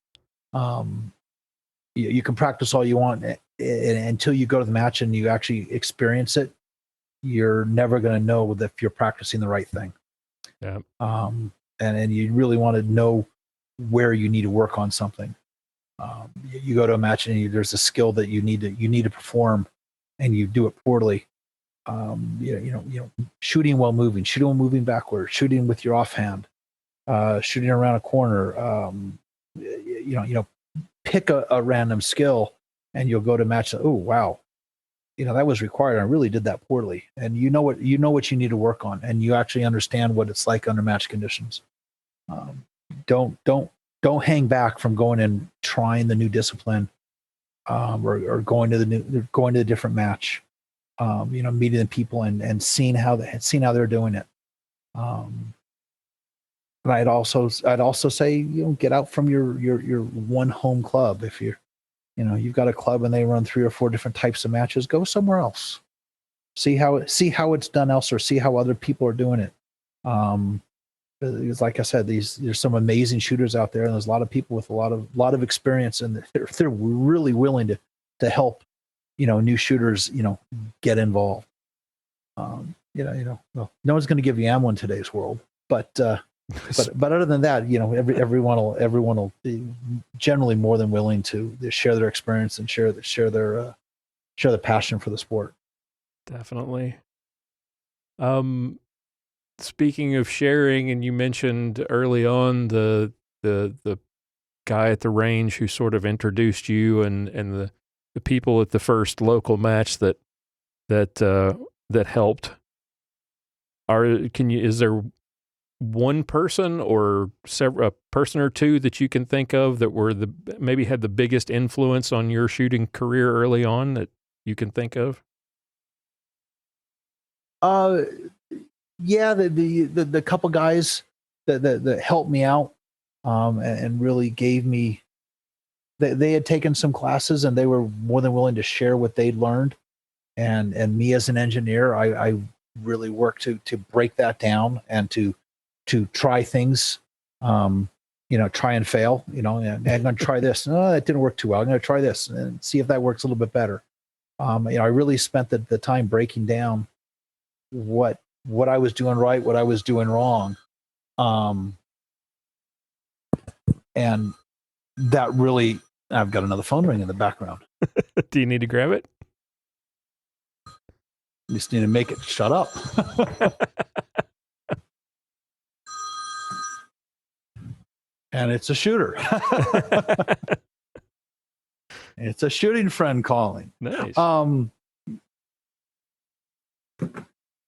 You can practice all you want, and until you go to the match and you actually experience it, you're never going to know if you're practicing the right thing. Yeah. And you really want to know where you need to work on something. You go to a match and there's a skill that you need to perform, and you do it poorly. Shooting while moving backward, shooting with your offhand, shooting around a corner. Pick a random skill, and you'll go to match. Oh wow, that was required. I really did that poorly, and you know what you need to work on, and you actually understand what it's like under match conditions. Don't hang back from going and trying the new discipline, or going to the different match. Meeting the people and seeing how they're doing it. And I'd also say, get out from your one home club. If you've got a club and they run 3 or 4 different types of matches, go somewhere else. See how it's done elsewhere. See how other people are doing it. Because like I said, there's some amazing shooters out there, and there's a lot of people with a lot of experience, and they're really willing to help, new shooters, get involved. No one's going to give you ammo in today's world, but other than that, everyone will be generally more than willing to share their experience and share their passion for the sport. Definitely. Speaking of sharing, and you mentioned early on the guy at the range who sort of introduced you and the people at the first local match that helped. Is there one person or a person or two that you can think of that maybe had the biggest influence on your shooting career early on that you can think of? Yeah, the couple guys that helped me out, and really gave me. They had taken some classes and they were more than willing to share what they'd learned, and me as an engineer, I really worked to break that down and to try things, try and fail, and I'm going to try this. No, that didn't work too well. I'm going to try this and see if that works a little bit better. I really spent the time breaking down what I was doing right, what I was doing wrong. And that really, I've got another phone ring in the background. Do you need to grab it? You just need to make it shut up. And it's a shooter. It's a shooting friend calling. Nice.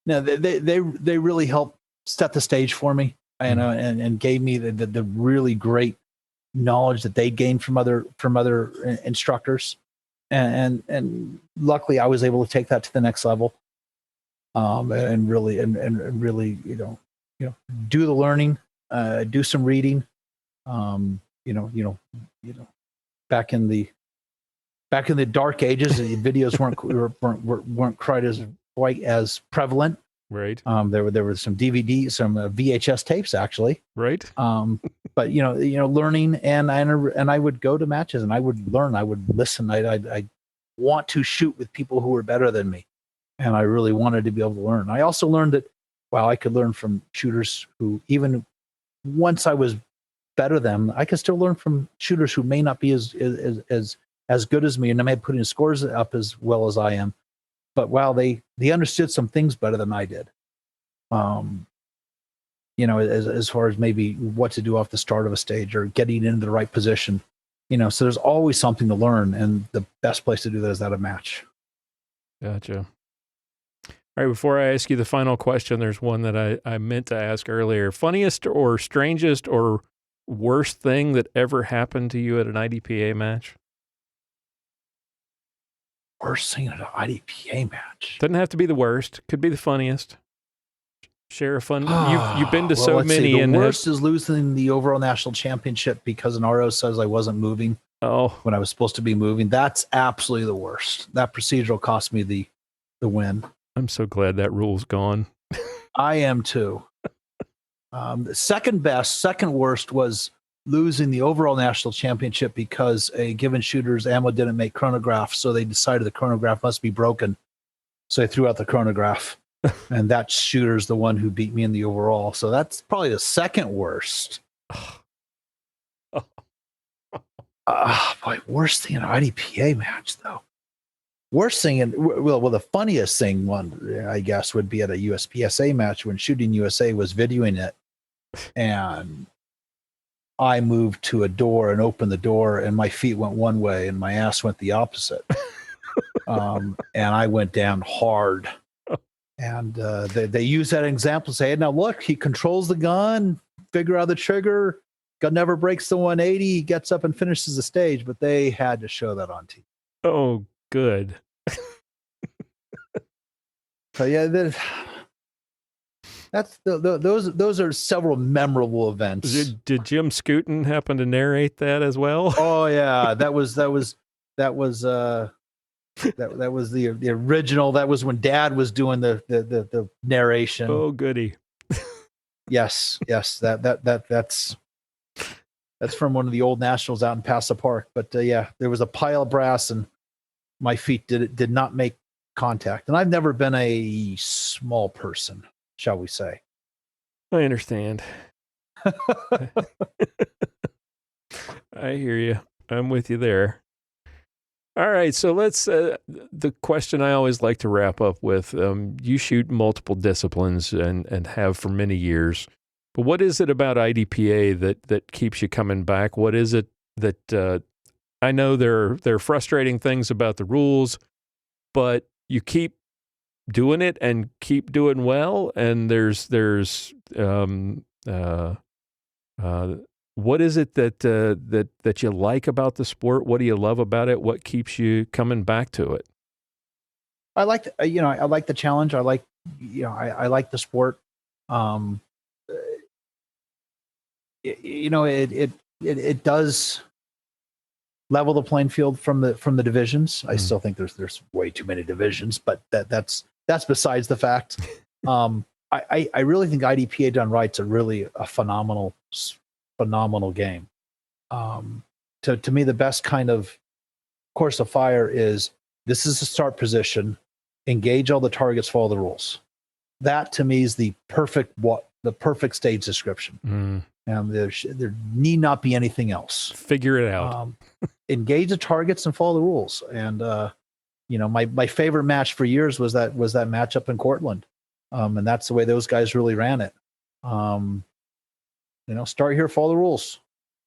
No, they really helped set the stage for me, and gave me the really great knowledge that they gained from other instructors, and luckily I was able to take that to the next level, and really do the learning, do some reading, back in the dark ages, the videos weren't quite as prevalent. Right. There were some DVDs, some VHS tapes actually. Right. But learning, and I would go to matches and I would learn. I would listen. I want to shoot with people who were better than me, and I really wanted to be able to learn. I also learned that I could learn from shooters who, even once I was better than them, I could still learn from shooters who may not be as good as me, and they may be putting scores up as well as I am. But they understood some things better than I did. As far as maybe what to do off the start of a stage or getting into the right position, so there's always something to learn, and the best place to do that is at a match. Gotcha. All right, before I ask you the final question, there's one that I meant to ask earlier. Funniest or strangest or worst thing that ever happened to you at an IDPA match? Worst thing at an IDPA match. Doesn't have to be the worst. Could be the funniest. Share a fun. You've been to so many. The worst is losing the overall national championship because an RO says I wasn't moving. Oh, when I was supposed to be moving. That's absolutely the worst. That procedural cost me the win. I'm so glad that rule's gone. I am too. The second worst was losing the overall national championship because a given shooter's ammo didn't make chronograph, so they decided the chronograph must be broken. So they threw out the chronograph, and that shooter's the one who beat me in the overall. So that's probably the second worst. Worst thing in an IDPA match, though. Worst thing, the funniest thing one, I guess, would be at a USPSA match when Shooting USA was videoing it, and I moved to a door and opened the door, and my feet went one way and my ass went the opposite. And I went down hard. And they use that example, say, now look, he controls the gun, figure out the trigger, gun never breaks the 180, he gets up and finishes the stage, but they had to show that on TV. Oh, good. So yeah, those are several memorable events. Did Jim Scooten happen to narrate that as well? Oh yeah, that was the original. That was when Dad was doing the narration. Oh goody. Yes, that's from one of the old nationals out in Paso Park. But yeah, there was a pile of brass and my feet did not make contact. And I've never been a small person, shall we say. I understand. I hear you. I'm with you there. All right, so let's, the question I always like to wrap up with, you shoot multiple disciplines and have for many years, but what is it about IDPA that keeps you coming back? What is it that, I know there are frustrating things about the rules, but you keep doing it and keep doing well, and there's what is it that you like about the sport? What do you love about it? What keeps you coming back to it? I like the challenge. I like the sport. It does level the playing field from the divisions. I still think there's way too many divisions, but that's besides the fact. I really think IDPA done right's a really a phenomenal game. To me, the best kind of course of fire is this is the start position, engage all the targets, follow the rules. That to me is the perfect stage description. And there need not be anything else. Figure it out. Engage the targets and follow the rules. And my favorite match for years was that matchup in Cortland. And that's the way those guys really ran it. Start here, follow the rules.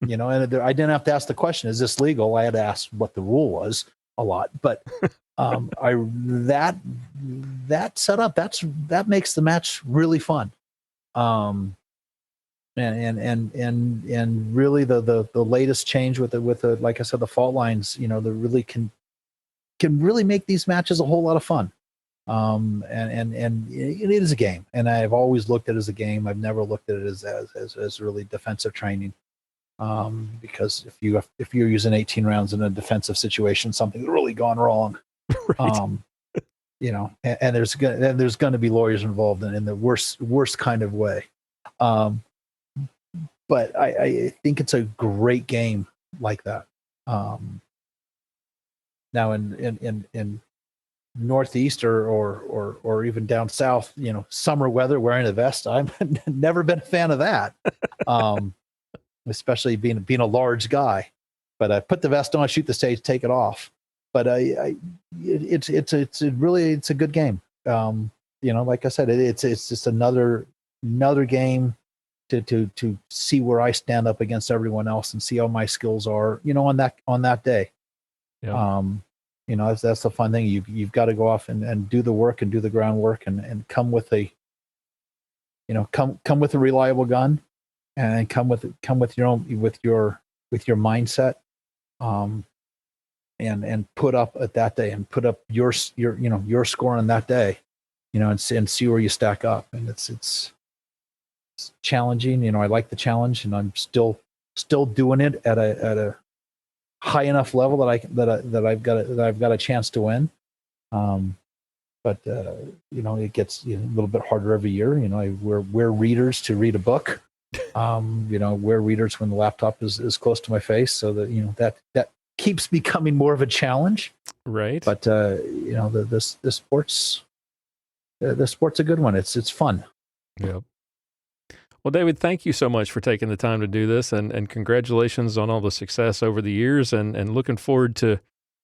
you know, and I didn't have to ask the question, is this legal? I had to ask what the rule was a lot, but that setup, that makes the match really fun. And really the latest change with the like I said, the fault lines, you know, the really can really make these matches a whole lot of fun. And it is a game, and I've always looked at it as a game. I've never looked at it as really defensive training. Because if you're using 18 rounds in a defensive situation, something's really gone wrong. Right. You know, and there's going to be lawyers involved in the worst kind of way. But I think it's a great game like that. Now in Northeast or even down south, you know, summer weather, wearing a vest, I've never been a fan of that. Especially being a large guy. But I put the vest on, shoot the stage, take it off. But it's a good game. You know, like I said, it's just another game to see where I stand up against everyone else and see how my skills are, you know, on that day. Yeah. You know, that's the fun thing. You've got to go off and do the work and do the groundwork and come with a reliable gun, and come with your mindset, and put up at that day and put up your score on that day, you know, and see where you stack up. And it's challenging. You know, I like the challenge, and I'm still doing it at a high enough level that I've got a chance to win. But you know, it gets a little bit harder every year. You know, we're readers to read a book. You know, wear readers when the laptop is close to my face, so that, you know, that keeps becoming more of a challenge. Right. But you know, the sport's a good one. It's fun. Yep. Well, David, thank you so much for taking the time to do this, and congratulations on all the success over the years, and looking forward to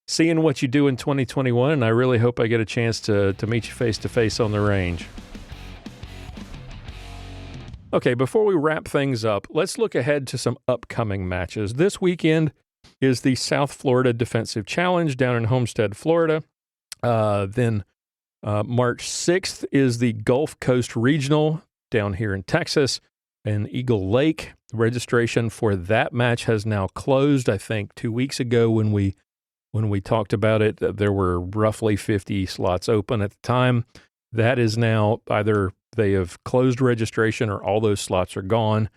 seeing what you do in 2021. And I really hope I get a chance to meet you face to face on the range. Okay, before we wrap things up, let's look ahead to some upcoming matches. This weekend is the South Florida Defensive Challenge down in Homestead, Florida. Then March 6th is the Gulf Coast Regional down here in Texas in Eagle Lake. Registration for that match has now closed. I think 2 weeks ago when we talked about it, there were roughly 50 slots open at the time. That is now either they have closed registration or all those slots are gone.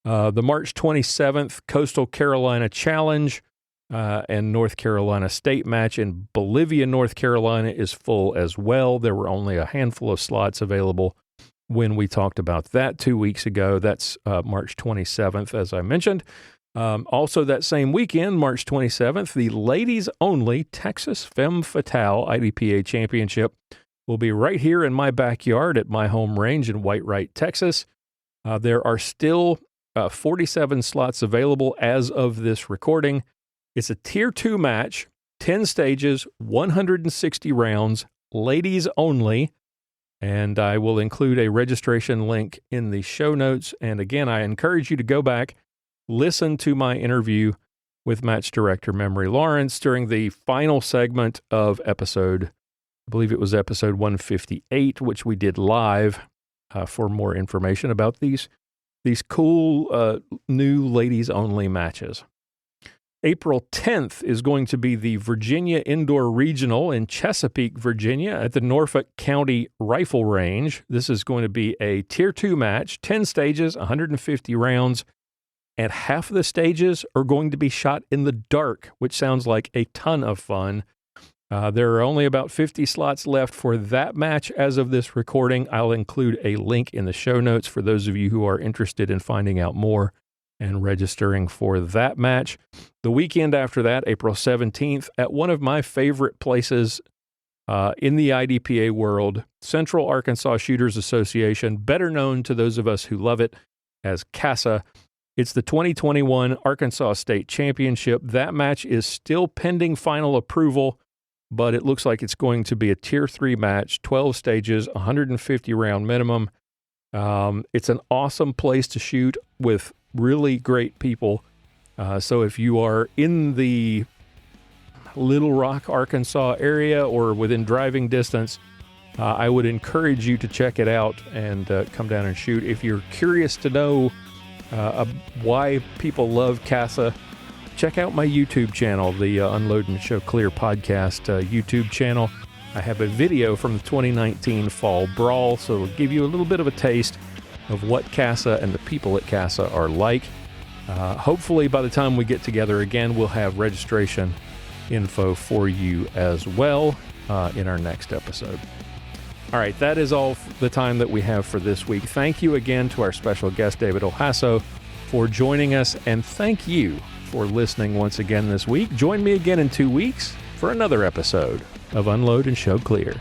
The March 27th Coastal Carolina Challenge and North Carolina State match in Bolivia, North Carolina is full as well. There were only a handful of slots available when we talked about that 2 weeks ago. That's March 27th, as I mentioned. Also that same weekend, March 27th, the ladies-only Texas Femme Fatale IDPA Championship will be right here in my backyard at my home range in Whitewright, Texas. There are still 47 slots available as of this recording. It's a Tier 2 match, 10 stages, 160 rounds, ladies only. And I will include a registration link in the show notes. And again, I encourage you to go back, listen to my interview with match director Memory Lawrence during the final segment of episode, I believe it was episode 158, which we did live, for more information about these cool new ladies-only matches. April 10th is going to be the Virginia Indoor Regional in Chesapeake, Virginia at the Norfolk County Rifle Range. This is going to be a Tier 2 match, 10 stages, 150 rounds, and half of the stages are going to be shot in the dark, which sounds like a ton of fun. There are only about 50 slots left for that match as of this recording. I'll include a link in the show notes for those of you who are interested in finding out more and registering for that match. The weekend after that, April 17th, at one of my favorite places in the IDPA world, Central Arkansas Shooters Association, better known to those of us who love it as CASA. It's the 2021 Arkansas State Championship. That match is still pending final approval, but it looks like it's going to be a Tier 3 match, 12 stages, 150 round minimum. It's an awesome place to shoot with really great people. So if you are in the Little Rock, Arkansas area or within driving distance, I would encourage you to check it out and come down and shoot. If you're curious to know why people love CASA, check out my YouTube channel, the Unload and Show Clear podcast YouTube channel. I have a video from the 2019 Fall Brawl, so it'll give you a little bit of a taste of what CASA and the people at CASA are like. Hopefully by the time we get together again, we'll have registration info for you as well in our next episode. All right, that is all the time that we have for this week. Thank you again to our special guest, David Olhasso, for joining us, and thank you for listening once again this week. Join me again in 2 weeks for another episode of Unload and Show Clear.